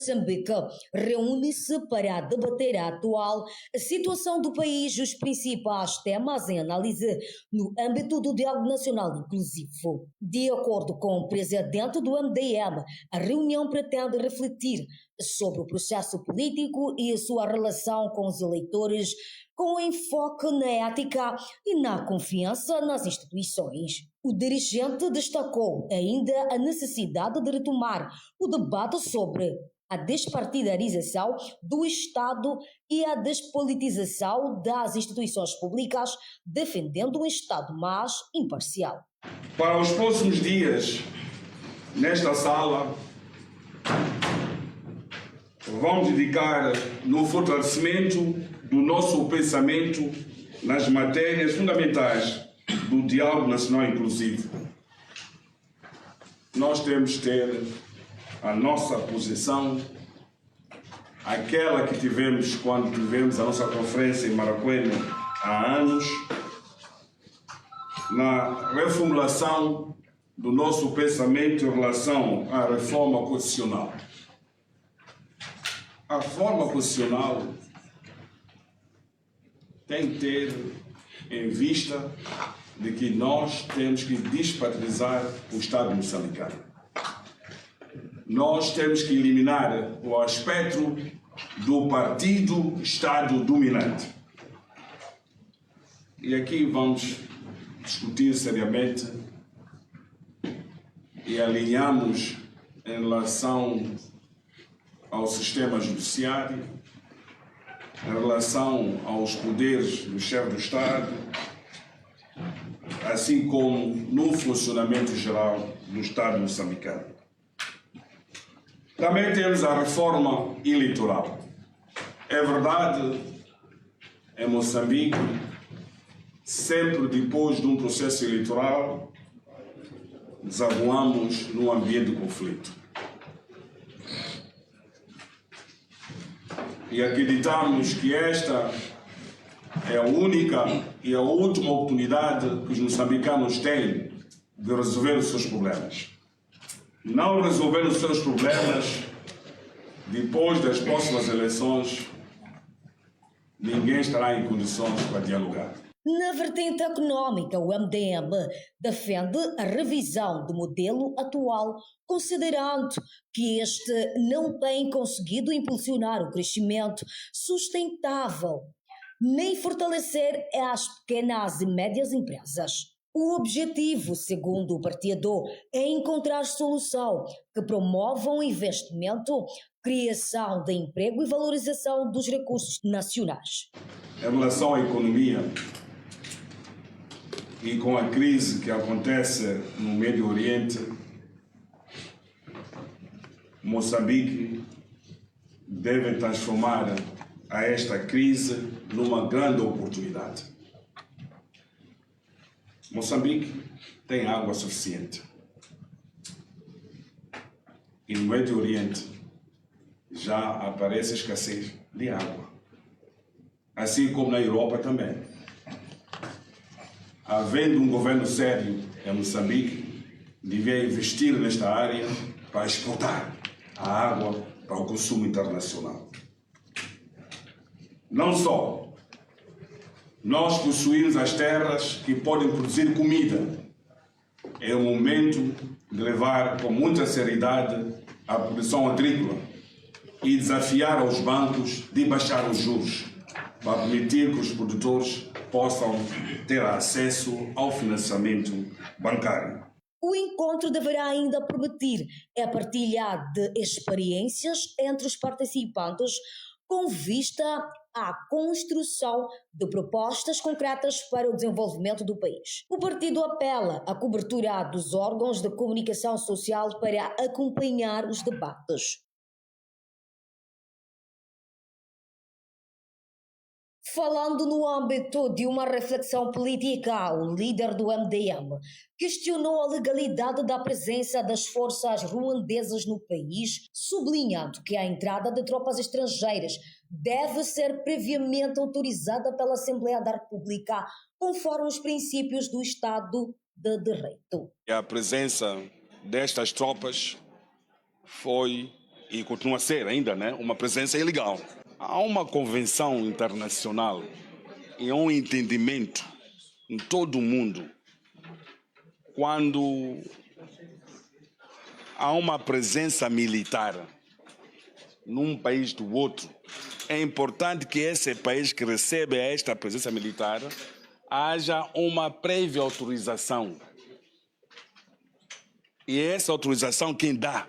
Moçambique reúne-se para debater a atual situação do país e os principais temas em análise no âmbito do Diálogo Nacional Inclusivo. De acordo com o presidente do MDM, a reunião pretende refletir sobre o processo político e a sua relação com os eleitores, com enfoque na ética e na confiança nas instituições. O dirigente destacou ainda a necessidade de retomar o debate sobre a despartidarização do Estado e a despolitização das instituições públicas, defendendo um Estado mais imparcial. Para os próximos dias, nesta sala, vamos dedicar no fortalecimento do nosso pensamento nas matérias fundamentais do Diálogo Nacional Inclusivo. Nós temos que ter a nossa posição, aquela que tivemos quando tivemos a nossa conferência em Maracuena há anos, na reformulação do nosso pensamento em relação à reforma constitucional. A reforma constitucional tem que ter em vista de que nós temos que despartidizar o Estado moçambicano. Nós temos que eliminar o aspecto do partido-Estado dominante. E aqui vamos discutir seriamente e alinhamos em relação ao sistema judiciário, em relação aos poderes do chefe do Estado, assim como no funcionamento geral do Estado moçambicano. Também temos a reforma eleitoral. É verdade, em Moçambique, sempre depois de um processo eleitoral, desaguamos num ambiente de conflito. E acreditamos que esta é a única e a última oportunidade que os moçambicanos têm de resolver os seus problemas. Não resolver os seus problemas depois das próximas eleições, ninguém estará em condições para dialogar. Na vertente econômica, o MDM defende a revisão do modelo atual, considerando que este não tem conseguido impulsionar o crescimento sustentável, nem fortalecer as pequenas e médias empresas. O objetivo, segundo o partido, é encontrar solução que promovam o investimento, criação de emprego e valorização dos recursos nacionais. Em relação à economia e com a crise que acontece no Médio Oriente, Moçambique deve transformar a esta crise numa grande oportunidade. Moçambique tem água suficiente. E no Médio Oriente já aparece escassez de água. Assim como na Europa também. Havendo um governo sério em Moçambique, devia investir nesta área para exportar a água para o consumo internacional. Não só nós possuímos as terras que podem produzir comida. É o momento de levar com muita seriedade a produção agrícola e desafiar aos bancos de baixar os juros para permitir que os produtores possam ter acesso ao financiamento bancário. O encontro deverá ainda permitir a partilha de experiências entre os participantes com vista à construção de propostas concretas para o desenvolvimento do país. O partido apela à cobertura dos órgãos de comunicação social para acompanhar os debates. Falando no âmbito de uma reflexão política, o líder do MDM questionou a legalidade da presença das forças ruandesas no país, sublinhando que a entrada de tropas estrangeiras deve ser previamente autorizada pela Assembleia da República, conforme os princípios do Estado de Direito. A presença destas tropas foi e continua a ser ainda, né, uma presença ilegal. Há uma convenção internacional e um entendimento em todo o mundo quando há uma presença militar num país do outro. É importante que esse país que recebe esta presença militar haja uma prévia autorização. E essa autorização quem dá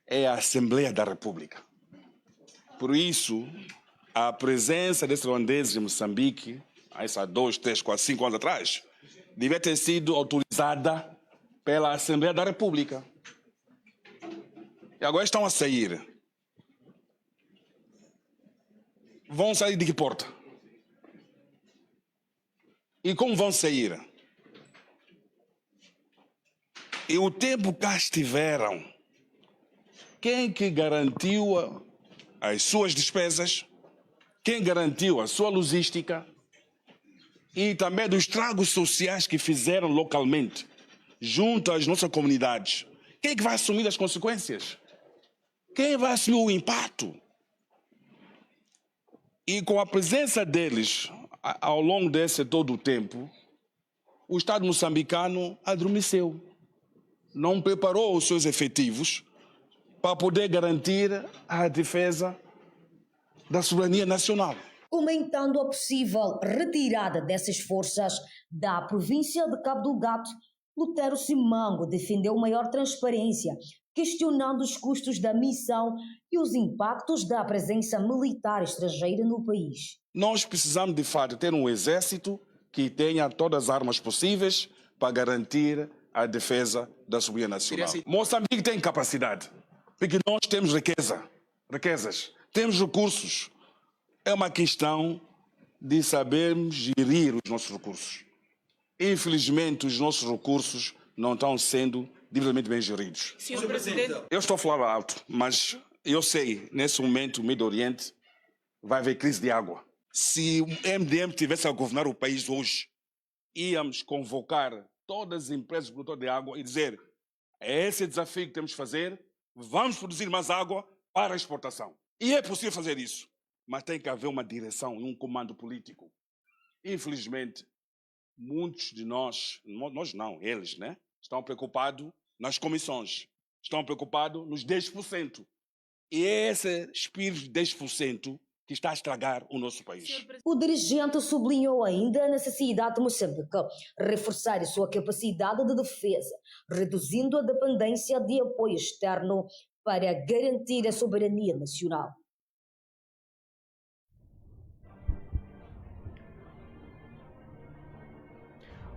é a Assembleia da República. Por isso, a presença desses ruandeses em Moçambique, há 2, 3, 4, 5 anos atrás, devia ter sido autorizada pela Assembleia da República. E agora estão a sair. Vão sair de que porta? E como vão sair? E o tempo que cá estiveram, quem que garantiu as suas despesas? Quem garantiu a sua logística? E também dos estragos sociais que fizeram localmente, junto às nossas comunidades. Quem é que vai assumir as consequências? Quem vai assumir o impacto? E com a presença deles, ao longo desse todo o tempo, o Estado moçambicano adormeceu. Não preparou os seus efetivos para poder garantir a defesa da soberania nacional. Comentando a possível retirada dessas forças da província de Cabo Delgado, Lutero Simango defendeu maior transparência, questionando os custos da missão e os impactos da presença militar estrangeira no país. Nós precisamos, de fato, ter um exército que tenha todas as armas possíveis para garantir a defesa da soberania nacional. Moçambique tem capacidade, porque nós temos riquezas, temos recursos. É uma questão de sabermos gerir os nossos recursos. Infelizmente, os nossos recursos não estão sendo devidamente bem geridos. Senhor Presidente. Eu estou a falar alto, mas eu sei, nesse momento, o Médio Oriente vai haver crise de água. Se o MDM tivesse a governar o país hoje, íamos convocar todas as empresas produtoras de água e dizer: é esse desafio que temos de fazer, vamos produzir mais água para a exportação. E é possível fazer isso, mas tem que haver uma direção e um comando político. Infelizmente, muitos de nós não, eles, né, estão preocupados nas comissões, estão preocupados nos 10%. E é esse espírito de 10% que está a estragar o nosso país. O dirigente sublinhou ainda a necessidade de Moçambique reforçar a sua capacidade de defesa, reduzindo a dependência de apoio externo para garantir a soberania nacional.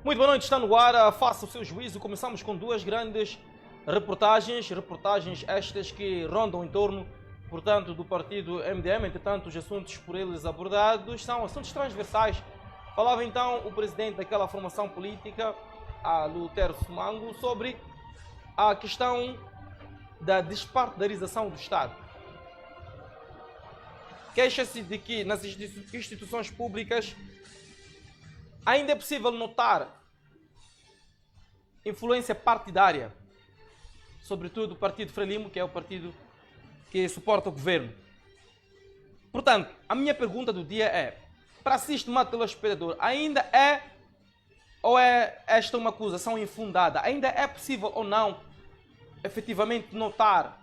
Muito boa noite, está no ar, faça o seu juízo. Começamos com duas grandes reportagens estas que rondam em torno, portanto, do partido MDM. Entretanto, os assuntos por eles abordados são assuntos transversais. Falava então o presidente daquela formação política, a Lutero Simango, sobre a questão da despartidarização do Estado. Queixa-se de que nas instituições públicas ainda é possível notar influência partidária, sobretudo o Partido Frelimo, que é o partido que suporta o governo. Portanto, a minha pergunta do dia é: para si, estimado telespectador, ainda é ou é esta uma acusação infundada? Ainda é possível ou não efetivamente notar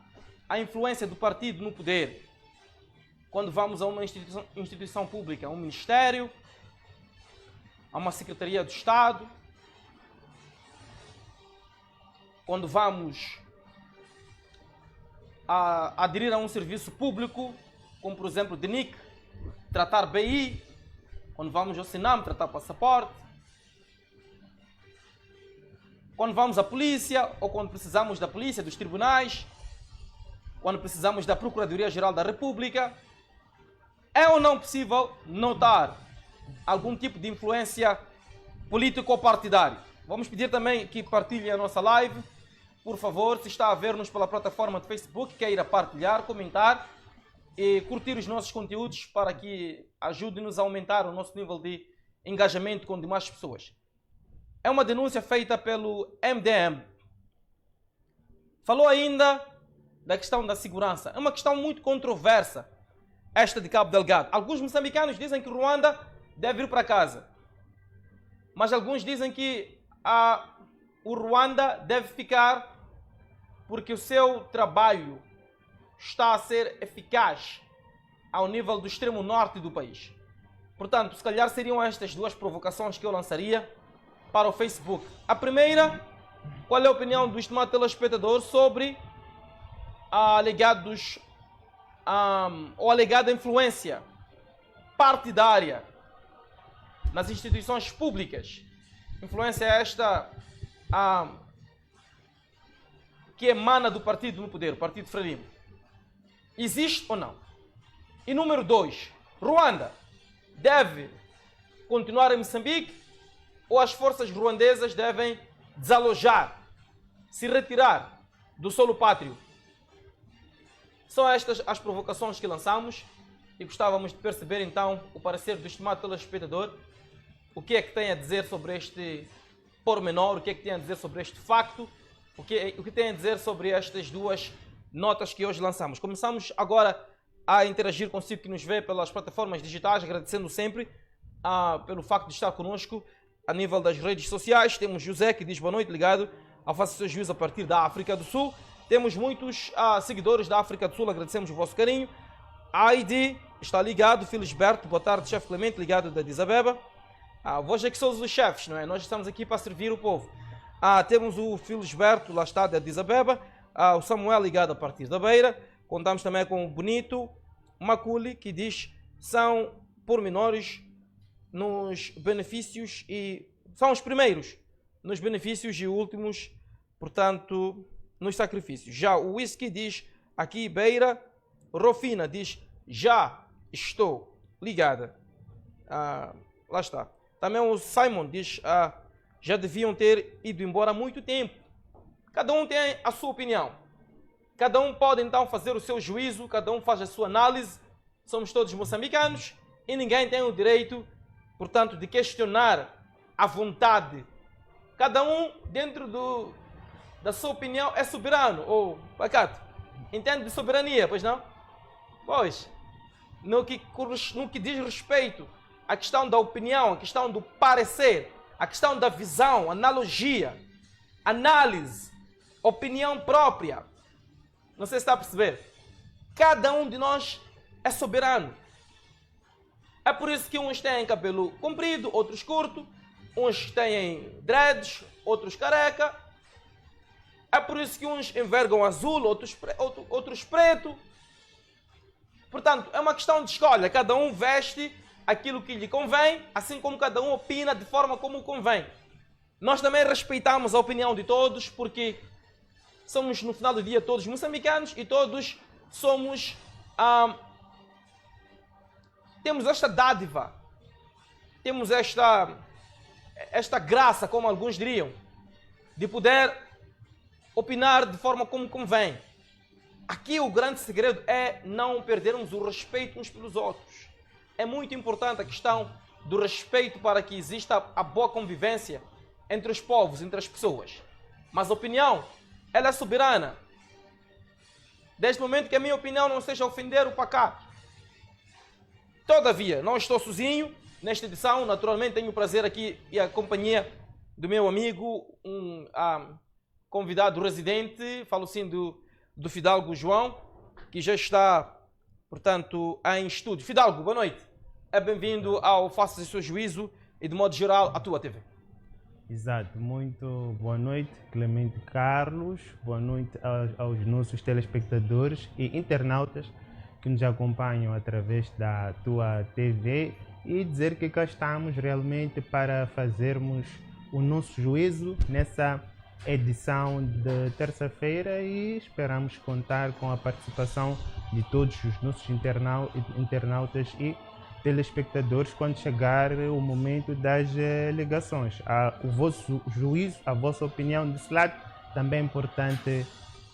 a influência do partido no poder quando vamos a uma instituição pública, a um ministério, a uma Secretaria do Estado, quando vamos a aderir a um serviço público, como por exemplo o DNIC, tratar BI, quando vamos ao Sinam, tratar passaporte, quando vamos à polícia, ou quando precisamos da polícia, dos tribunais, quando precisamos da Procuradoria-Geral da República. É ou não possível notar algum tipo de influência político ou partidária? Vamos pedir também que partilhem a nossa live. Por favor, se está a ver-nos pela plataforma de Facebook, queira partilhar, comentar e curtir os nossos conteúdos para que ajude-nos a aumentar o nosso nível de engajamento com demais pessoas. É uma denúncia feita pelo MDM. Falou ainda da questão da segurança. É uma questão muito controversa, esta de Cabo Delgado. Alguns moçambicanos dizem que Ruanda deve ir para casa. Mas alguns dizem que o Ruanda deve ficar porque o seu trabalho está a ser eficaz ao nível do extremo norte do país. Portanto, se calhar seriam estas duas provocações que eu lançaria para o Facebook. A primeira, qual é a opinião do estimado telespectador sobre a alegada influência partidária nas instituições públicas? Influência esta que emana do partido no poder, o Partido Frelimo. Existe ou não? E número 2, Ruanda deve continuar em Moçambique ou as forças ruandesas devem desalojar, se retirar do solo pátrio? São estas as provocações que lançamos e gostávamos de perceber então o parecer do estimado telespectador. O que é que tem a dizer sobre este pormenor, o que é que tem a dizer sobre este facto, o que tem a dizer sobre estas duas notas que hoje lançamos. Começamos agora a interagir consigo que nos vê pelas plataformas digitais, agradecendo sempre pelo facto de estar connosco a nível das redes sociais. Temos José que diz boa noite, ligado ao Faça o Seu Juízo a partir da África do Sul. Temos muitos seguidores da África do Sul, agradecemos o vosso carinho. Aide está ligado, Felisberto, boa tarde, chefe Clemente, ligado da Addis Abeba. Vós é que somos os chefes, não é? Nós estamos aqui para servir o povo. Temos o Felisberto, lá está, da Addis Abeba. O Samuel ligado a partir da Beira. Contamos também com o Bonito Maculi, que diz são pormenores nos benefícios e são os primeiros nos benefícios e últimos, portanto, nos sacrifícios. Já o Whisky diz aqui Beira. Rofina diz já estou ligada. Lá está. Também o Simon diz já deviam ter ido embora há muito tempo. Cada um tem a sua opinião. Cada um pode então fazer o seu juízo, cada um faz a sua análise. Somos todos moçambicanos e ninguém tem o direito, portanto, de questionar à vontade. Cada um, dentro da sua opinião, é soberano. Ou, Pacato, entende de soberania, pois não? Pois, no que diz respeito à questão da opinião, à questão do parecer, à questão da visão, analogia, análise, opinião própria. Não sei se está a perceber. Cada um de nós é soberano. É por isso que uns têm cabelo comprido, outros curto, uns têm dreads, outros careca. É por isso que uns envergam azul, outros preto. Portanto, é uma questão de escolha. Cada um veste aquilo que lhe convém, assim como cada um opina de forma como convém. Nós também respeitamos a opinião de todos, porque somos, no final do dia, todos moçambicanos e todos somos... temos esta dádiva, temos esta graça, como alguns diriam, de poder opinar de forma como convém. Aqui o grande segredo é não perdermos o respeito uns pelos outros. É muito importante a questão do respeito para que exista a boa convivência entre os povos, entre as pessoas. Mas a opinião, ela é soberana. Desde o momento que a minha opinião não seja ofender o Pacato. Todavia, não estou sozinho nesta edição. Naturalmente tenho o prazer aqui e a companhia do meu amigo, convidado residente, falo sim do Fidalgo João, que já está, portanto, em estúdio. Fidalgo, boa noite. É bem-vindo ao Faça o Seu Juízo e, de modo geral, à tua TV. Exato, muito boa noite, Clemente Carlos, boa noite aos nossos telespectadores e internautas que nos acompanham através da tua TV e dizer que cá estamos realmente para fazermos o nosso juízo nessa edição de terça-feira e esperamos contar com a participação de todos os nossos internautas e telespectadores quando chegar o momento das ligações. O vosso juízo, a vossa opinião desse lado também é importante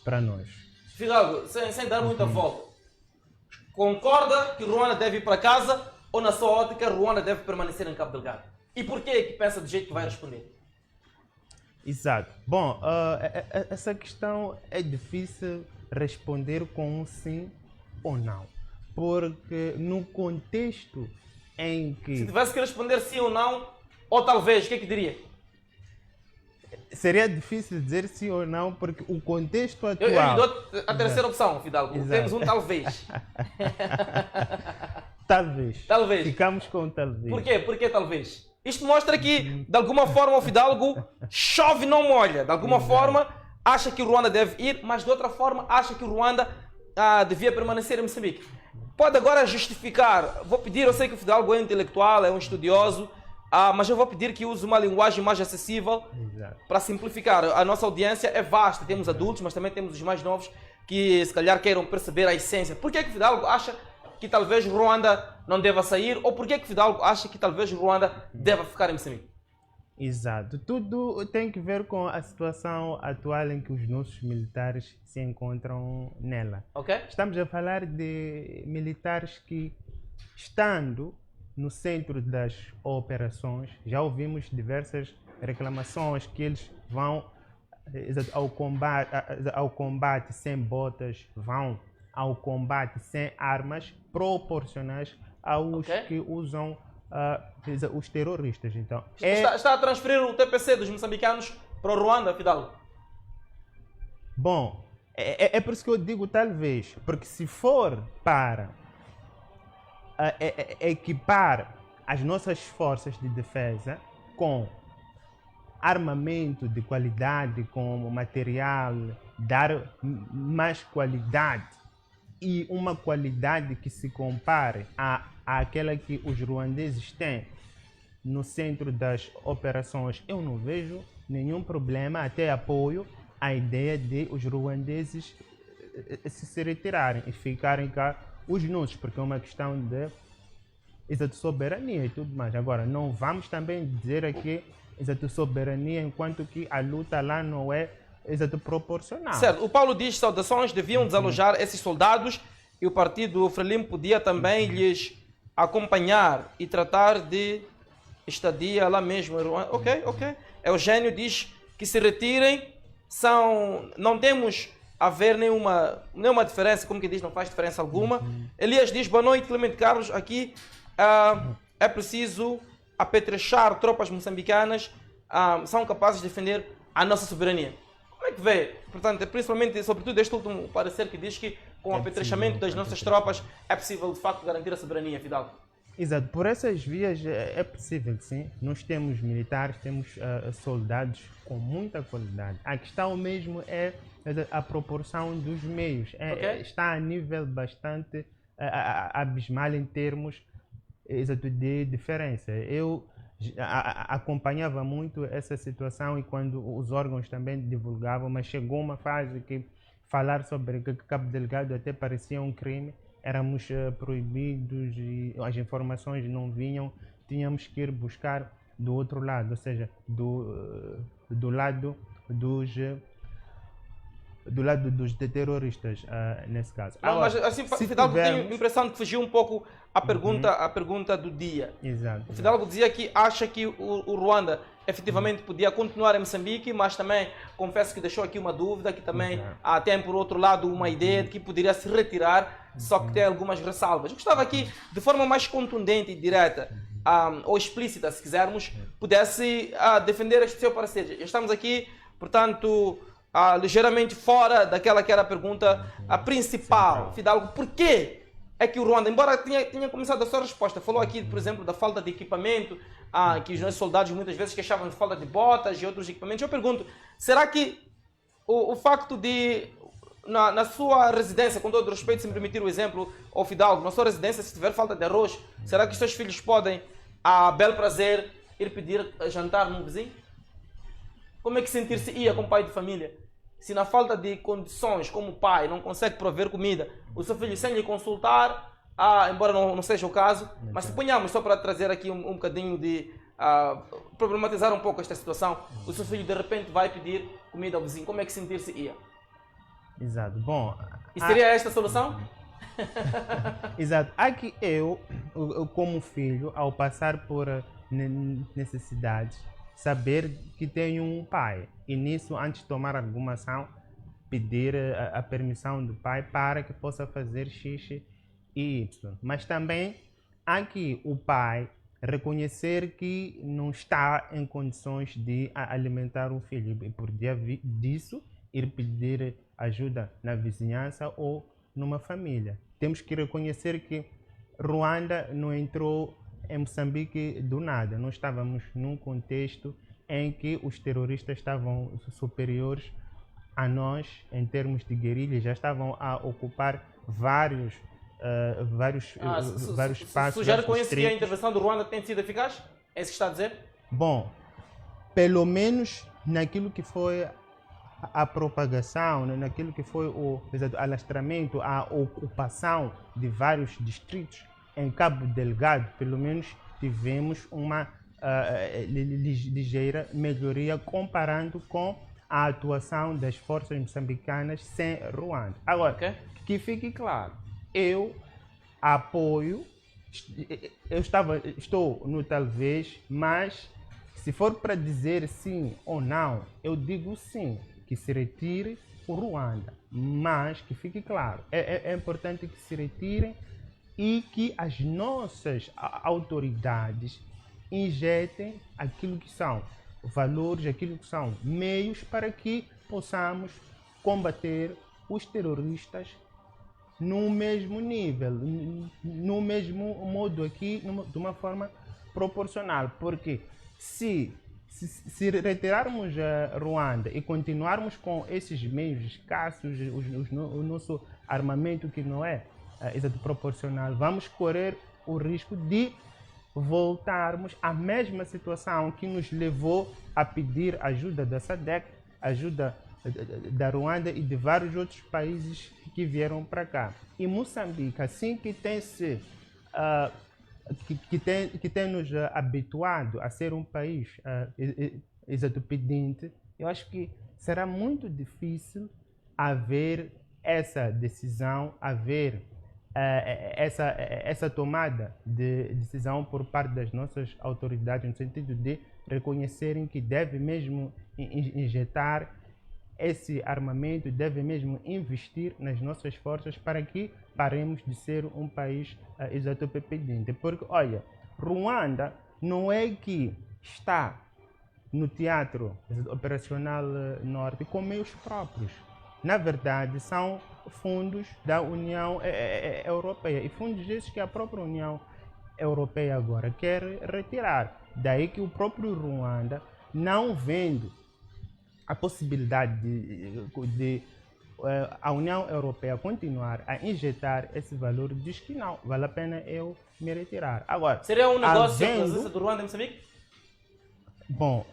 para nós. Fidalgo, sem dar muita volta, concorda que Ruanda deve ir para casa ou, na sua ótica, Ruanda deve permanecer em Cabo Delgado? E por que pensa do jeito que vai responder? Exato. Bom, essa questão é difícil responder com um sim ou não. Porque no contexto em que... Se tivesse que responder sim ou não, ou talvez, o que é que diria? Seria difícil dizer sim ou não, porque o contexto atual... Eu lhe dou a terceira opção, Fidalgo. Exato. Temos um talvez. Talvez. Talvez. Ficamos com talvez. Por quê? Por que talvez? Isto mostra que, de alguma forma, o Fidalgo chove não molha. De alguma forma, acha que o Ruanda deve ir, mas de outra forma, acha que o Ruanda devia permanecer em Moçambique. Pode agora justificar. Vou pedir, eu sei que o Fidalgo é intelectual, é um estudioso, mas eu vou pedir que use uma linguagem mais acessível para simplificar. A nossa audiência é vasta, temos adultos, mas também temos os mais novos que se calhar queiram perceber a essência. Por que o Fidalgo acha que talvez o Ruanda não deva sair, ou por que o Fidalgo acha que talvez o Ruanda deva ficar em Moçambique? Exato. Tudo tem que ver com a situação atual em que os nossos militares se encontram nela. Ok? Estamos a falar de militares que, estando no centro das operações, já ouvimos diversas reclamações que eles vão ao combate sem botas, vão ao combate sem armas proporcionais aos que usam os terroristas. Então, está a transferir o TPC dos moçambicanos para o Ruanda, Fidalgo? Bom, é por isso que eu digo talvez, porque se for para equipar as nossas forças de defesa com armamento de qualidade, com material, dar mais qualidade e uma qualidade que se compare àquela que os ruandeses têm no centro das operações, eu não vejo nenhum problema, até apoio a ideia de os ruandeses se retirarem e ficarem cá os nossos, porque é uma questão de soberania e tudo mais. Agora, não vamos também dizer aqui soberania enquanto que a luta lá não é proporcional. Certo. O Paulo diz: saudações, deviam desalojar esses soldados e o partido Frelimo podia também lhes acompanhar e tratar de estadia lá mesmo. Ok. Eugênio diz que se retirem, não temos a ver nenhuma diferença, como que diz, não faz diferença alguma. Elias diz: boa noite, Clemente Carlos, aqui é preciso apetrechar tropas moçambicanas, são capazes de defender a nossa soberania. Como é que vê? Portanto, principalmente, sobretudo este último parecer que diz que com o apetrechamento das nossas tropas é possível de facto garantir a soberania, Fidalgo. Exato, por essas vias é possível, sim. Nós temos militares, temos soldados com muita qualidade. A questão mesmo é a proporção dos meios. Está a nível bastante abismal em termos de diferença. Eu acompanhava muito essa situação e quando os órgãos também divulgavam, mas chegou uma fase que falar sobre Cabo Delgado até parecia um crime. Éramos proibidos e as informações não vinham, tínhamos que ir buscar do outro lado, ou seja, do lado dos terroristas, nesse caso. Não, mas assim, Fidalgo, tenho a impressão de que fugiu um pouco a pergunta do dia. Exato. O Fidalgo dizia que acha que o Ruanda efetivamente podia continuar em Moçambique, mas também confesso que deixou aqui uma dúvida, que também tem por outro lado uma ideia de que poderia se retirar, só que tem algumas ressalvas. Eu gostava aqui, de forma mais contundente e direta, ou explícita, se quisermos, pudesse defender este seu parecer. Estamos aqui, portanto, ligeiramente fora daquela que era a pergunta principal. Fidalgo, porquê é que o Ruanda, embora tenha começado a sua resposta, falou aqui, por exemplo, da falta de equipamento, que os nossos soldados muitas vezes queixavam de falta de botas e outros equipamentos. Eu pergunto, será que o facto de, na sua residência, com todo respeito, se me permitir o exemplo, ao Fidalgo, na sua residência, se tiver falta de arroz, será que os seus filhos podem, a bel prazer, ir pedir jantar num vizinho? Como é que sentir-se-ia como pai de família? Se na falta de condições como pai não consegue prover comida, o seu filho sem lhe consultar, embora não seja o caso, mas suponhamos, só para trazer aqui um bocadinho de problematizar um pouco esta situação, o seu filho de repente vai pedir comida ao vizinho, como é que sentir-se-ia? Exato, bom... E seria esta a solução? Exato, aqui eu como filho, ao passar por necessidades, saber que tenho um pai e nisso, antes de tomar alguma ação, pedir a permissão do pai para que possa fazer X e Y. Mas também há que o pai reconhecer que não está em condições de alimentar um filho e por dia disso ir pedir ajuda na vizinhança ou numa família. Temos que reconhecer que Ruanda não entrou em Moçambique do nada. Nós estávamos num contexto em que os terroristas estavam superiores a nós em termos de guerrilha, já estavam a ocupar vários espaços. Sugere com isso que a intervenção do Ruanda tem sido eficaz? É isso que está a dizer? Bom, pelo menos naquilo que foi a propagação, naquilo que foi o alastramento, a ocupação de vários distritos em Cabo Delgado, pelo menos tivemos uma ligeira melhoria comparando com a atuação das forças moçambicanas sem Ruanda. Agora, que fique claro, eu apoio, estou no talvez, mas se for para dizer sim ou não, eu digo sim, que se retire o Ruanda, mas que fique claro, é importante que se retirem e que as nossas autoridades injetem aquilo que são valores, aquilo que são meios para que possamos combater os terroristas no mesmo nível, no mesmo modo aqui, de uma forma proporcional, porque se retirarmos a Ruanda e continuarmos com esses meios escassos, o nosso armamento que não é proporcional, vamos correr o risco de voltarmos à mesma situação que nos levou a pedir ajuda da SADC, ajuda da Ruanda e de vários outros países que vieram para cá. E Moçambique, assim que tem nos habituado a ser um país pedinte, eu acho que será muito difícil haver essa decisão, haver essa tomada de decisão por parte das nossas autoridades, no sentido de reconhecerem que deve mesmo injetar esse armamento, deve mesmo investir nas nossas forças para que paremos de ser um país pedinte. Porque, olha, Ruanda não é que está no teatro operacional norte com meios próprios. Na verdade, são fundos da União Europeia e fundos esses que a própria União Europeia agora quer retirar. Daí que o próprio Ruanda, não vendo a possibilidade de a União Europeia continuar a injetar esse valor, diz que não, vale a pena eu me retirar. Agora, seria um negócio a presença do Ruanda em Moçambique? Bom,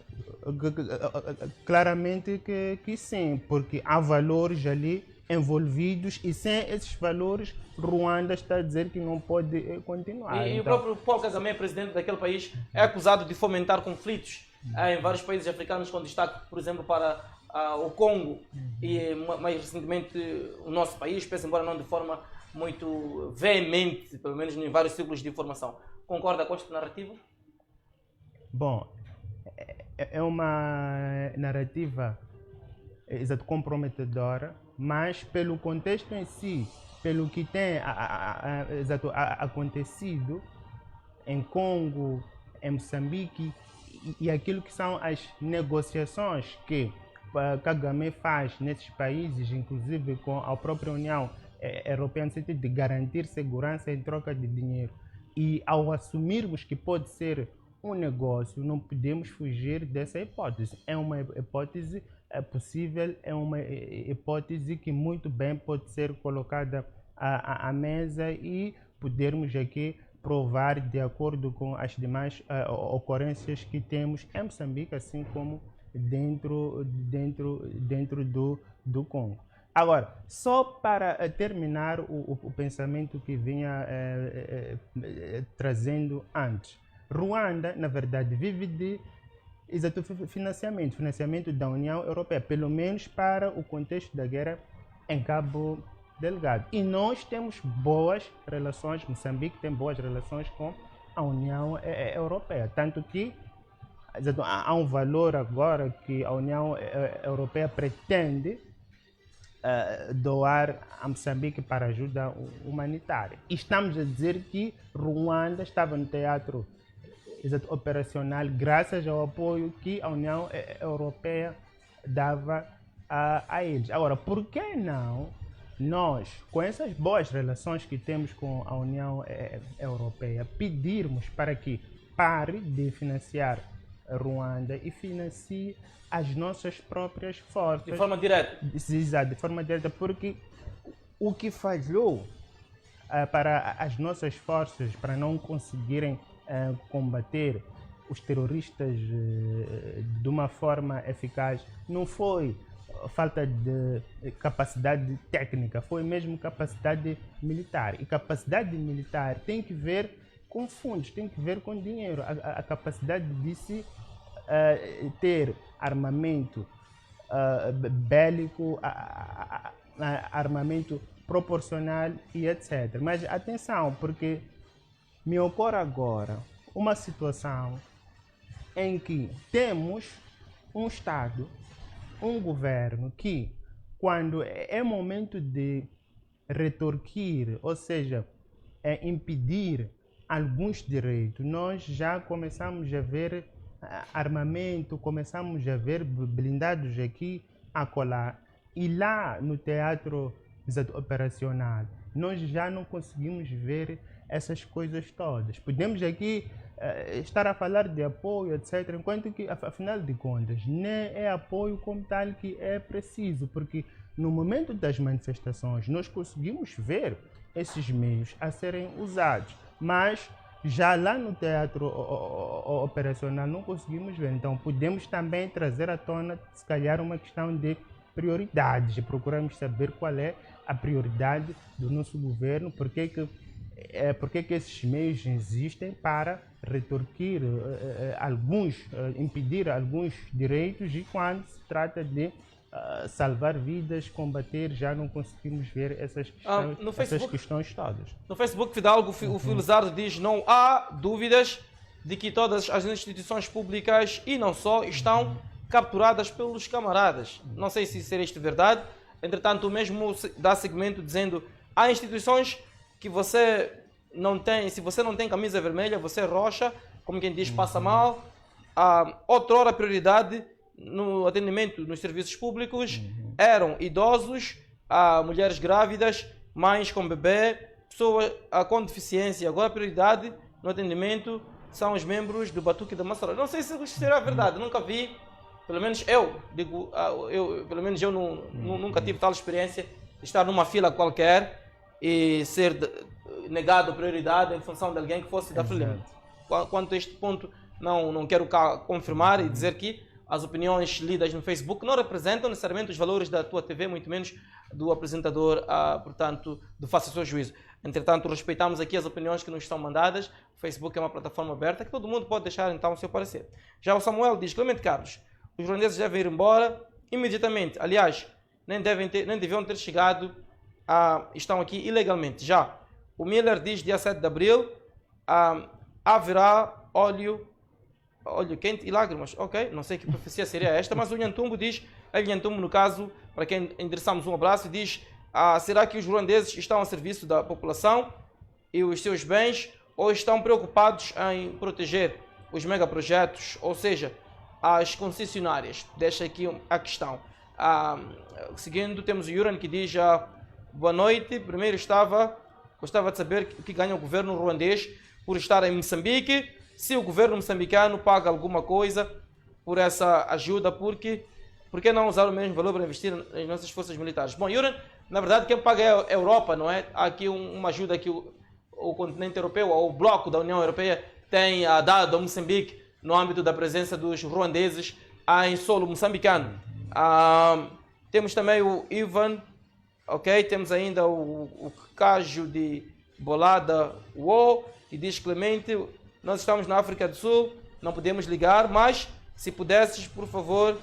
claramente que sim, porque há valores ali envolvidos e sem esses valores Ruanda está a dizer que não pode continuar. E então, o próprio Paul Kagame, presidente daquele país, é acusado de fomentar conflitos em vários países africanos, com destaque, por exemplo, para o Congo e mais recentemente o nosso país, pese embora não de forma muito veemente, pelo menos em vários ciclos de informação. Concorda com esta narrativa? Bom, é uma narrativa comprometedora, mas pelo contexto em si, pelo que tem acontecido em Congo, em Moçambique e aquilo que são as negociações que Kagame faz nesses países, inclusive com a própria União Europeia, no sentido de garantir segurança em troca de dinheiro. E ao assumirmos que pode ser um negócio, não podemos fugir dessa hipótese. É uma hipótese possível, é uma hipótese que muito bem pode ser colocada à mesa e podermos aqui provar de acordo com as demais ocorrências que temos em Moçambique, assim como dentro do Congo. Agora, só para terminar o pensamento que vinha trazendo antes, Ruanda, na verdade, vive de financiamento da União Europeia, pelo menos para o contexto da guerra em Cabo Delgado. E nós temos boas relações, Moçambique tem boas relações com a União Europeia, tanto que há um valor agora que a União Europeia pretende doar a Moçambique para ajuda humanitária. E estamos a dizer que Ruanda estava no teatro operacional graças ao apoio que a União Europeia dava a eles. Agora, por que não nós, com essas boas relações que temos com a União Europeia, pedirmos para que pare de financiar Ruanda e financie as nossas próprias forças? De forma direta. Exato, de forma direta, porque o que falhou para as nossas forças, para não conseguirem combater os terroristas de uma forma eficaz, não foi falta de capacidade técnica, foi mesmo capacidade militar. E capacidade militar tem que ver com fundos, tem que ver com dinheiro. A capacidade de se ter armamento bélico, armamento proporcional e etc. Mas atenção, porque me ocorre agora uma situação em que temos um Estado, um governo que, quando é momento de retorquir, ou seja, impedir alguns direitos, nós já começamos a ver armamento, começamos a ver blindados aqui, acolá. E lá no teatro operacional, nós já não conseguimos ver essas coisas todas. Podemos aqui estar a falar de apoio, etc., enquanto que, afinal de contas, nem é apoio como tal que é preciso, porque no momento das manifestações nós conseguimos ver esses meios a serem usados, mas já lá no teatro operacional não conseguimos ver. Então podemos também trazer à tona, se calhar, uma questão de prioridades, e procuramos saber qual é a prioridade do nosso governo, porque que esses meios existem para retorquir impedir alguns direitos, e quando se trata de salvar vidas, combater, já não conseguimos ver essas questões todas. No Facebook, Fidalgo, o Filizardo diz: não há dúvidas de que todas as instituições públicas, e não só, estão capturadas pelos camaradas. Não sei se será isto verdade. Entretanto, o mesmo dá segmento dizendo: há instituições que você não tem, se você não tem camisa vermelha, você rocha, como quem diz, passa mal. Outrora, a prioridade no atendimento nos serviços públicos eram idosos, mulheres grávidas, mães com bebê, pessoas com deficiência. Agora a prioridade no atendimento são os membros do Batuque da Massara. Não sei se isso será verdade, nunca vi, pelo menos eu nunca tive tal experiência de estar numa fila qualquer e ser negado prioridade em função de alguém que fosse da Frelimo. Quanto a este ponto, não quero cá confirmar e dizer que as opiniões lidas no Facebook não representam necessariamente os valores da tua TV, muito menos do apresentador, portanto, do Faça o Seu Juízo. Entretanto, respeitamos aqui as opiniões que nos são mandadas. O Facebook é uma plataforma aberta que todo mundo pode deixar então o seu parecer. Já o Samuel diz: Clemente Carlos, os ruandeses devem ir embora imediatamente. Aliás, nem deviam ter chegado, estão aqui ilegalmente. Já o Miller diz: dia 7 de abril haverá óleo quente e lágrimas. Ok, não sei que profecia seria esta, mas o Nhantumbo diz, Nhantumbo, no caso, para quem endereçamos um abraço, diz: será que os ruandeses estão a serviço da população e os seus bens, ou estão preocupados em proteger os megaprojetos, ou seja, as concessionárias? Deixa aqui a questão. Seguindo, temos o Yuran que diz: boa noite, primeiro gostava de saber o que ganha o governo ruandês por estar em Moçambique, se o governo moçambicano paga alguma coisa por essa ajuda, por que não usar o mesmo valor para investir nas nossas forças militares? Bom, Yuran, na verdade quem paga é a Europa, não é? Há aqui uma ajuda que o continente europeu, ou o bloco da União Europeia, tem dado a Moçambique no âmbito da presença dos ruandeses em solo moçambicano. Temos também o Ivan, ok? Temos ainda o Cajo de Bolada Uo, que diz: Clemente, nós estamos na África do Sul, não podemos ligar, mas se pudesses, por favor,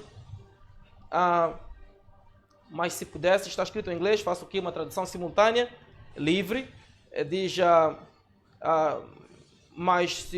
mas se pudesse, está escrito em inglês, faço aqui uma tradução simultânea, livre, diz: mas se